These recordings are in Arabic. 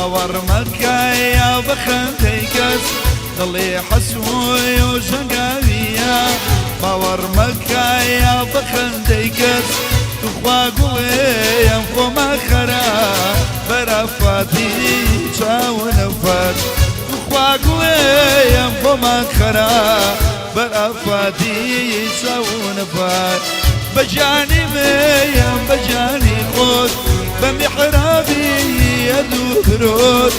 باور مكايا بخنديكس ضلي حسوي وشنقاوية باور مكايا بخنديكس تخوا قوي ينفو مخرا برافاتي شاونفات تخوا قوي ينفو مخرا برافاتي شاونفات بجاني ميم بجاني خود بمحرابي يدو برود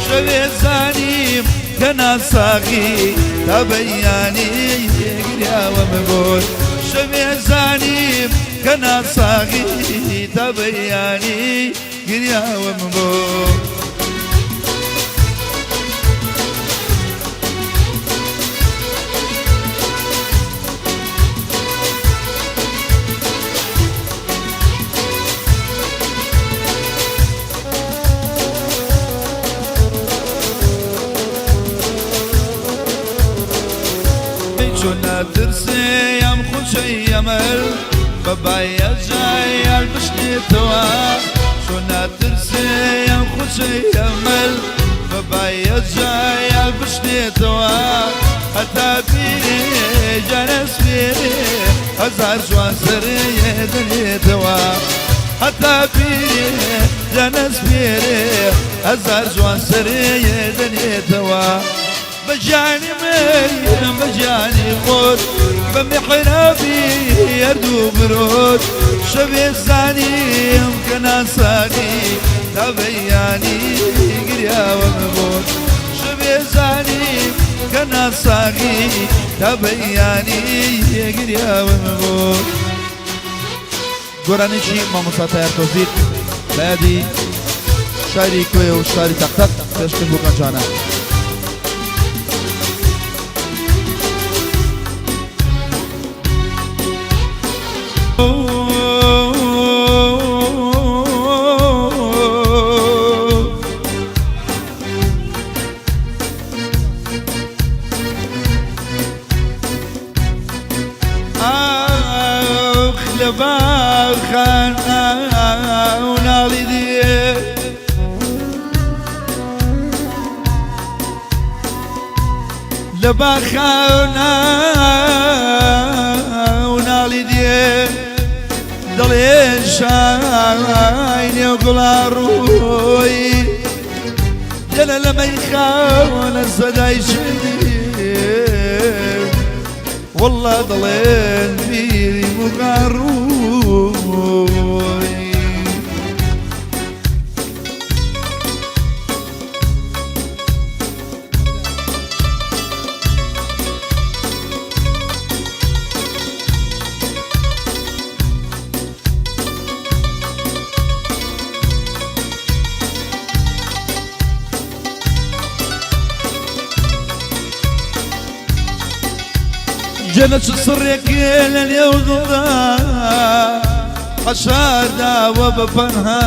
شوي زانيم كنا صاغي تبياني يقريا ومقول شوي زانيم كنا صاغي تبياني يقريا ومقول شونا ترسي يم خوشي يمل بابايا جاي البشني توا شونا ترسي يم خوشي يمل بابايا جاي البشني توا حتى بيري جانس بيري هزار جوان سري دني توا حتى بيري جانس بيري هزار جوان سري دني توا بجاني مريم بجاني خود بمحرابي يردو برود شبي الزاني يمكن صاني تبياني قريا ومبود شبي الزاني يمكن صاني تبياني قريا ومبود قراني شي ما مصاتير توفيق بادي شاري كوي وشاري تقتق تشكل بوكان جانا لباخان ونالدي لباخان ونالدي ضلين شايني وقلاروي جلا لما يخاون الصداي شديد والله ضلين فيري مقاروي جنت صريك لليوضا حشادا وبفنهاني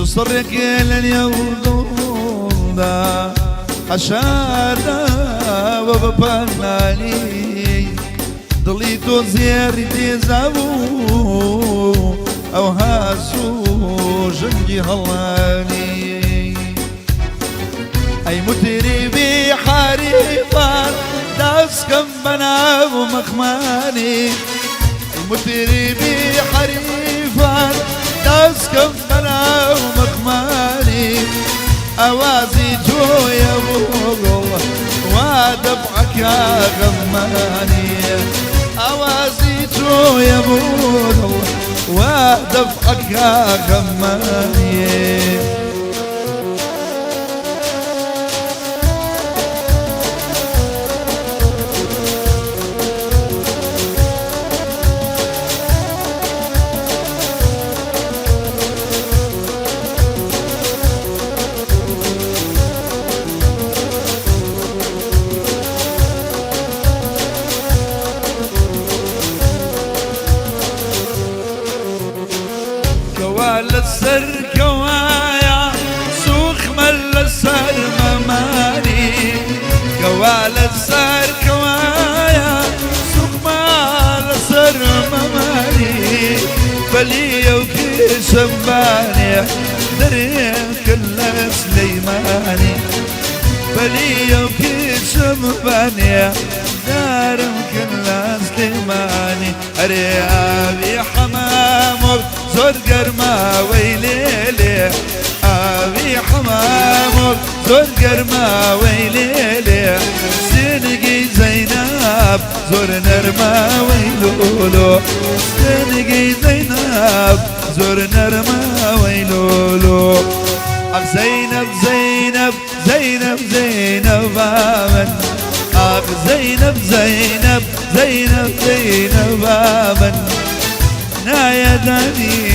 صريك لليوضا حشادا وبفنهاني ضليتو زيارتي زابو او هاسو جنجي هلاني اي متربي حريفان داس كم بنا ومخماني اي متربي حريفان داس كم بنا ومخماني اوازي جو يا بوغل ودفعك يا غماني اوازي جو يا بوغل ودفعك يا غماني السر كوايا سوخ مل السر مماني كوال السر كوايا سوخ مل السر مماني بلي وكي شماني دريم كل سليماني بلي شمباني دارم كل سليماني أبي حمام زور قرما ويليلي أبي حمام زور قرما ويليلي سنقي زينب زور نرما ويلولو سنقي زينب زور نرما ويلولو أخ زينب زينب زينب زينب آمن أخ زينب زينب زينب زينب آمن نايا داني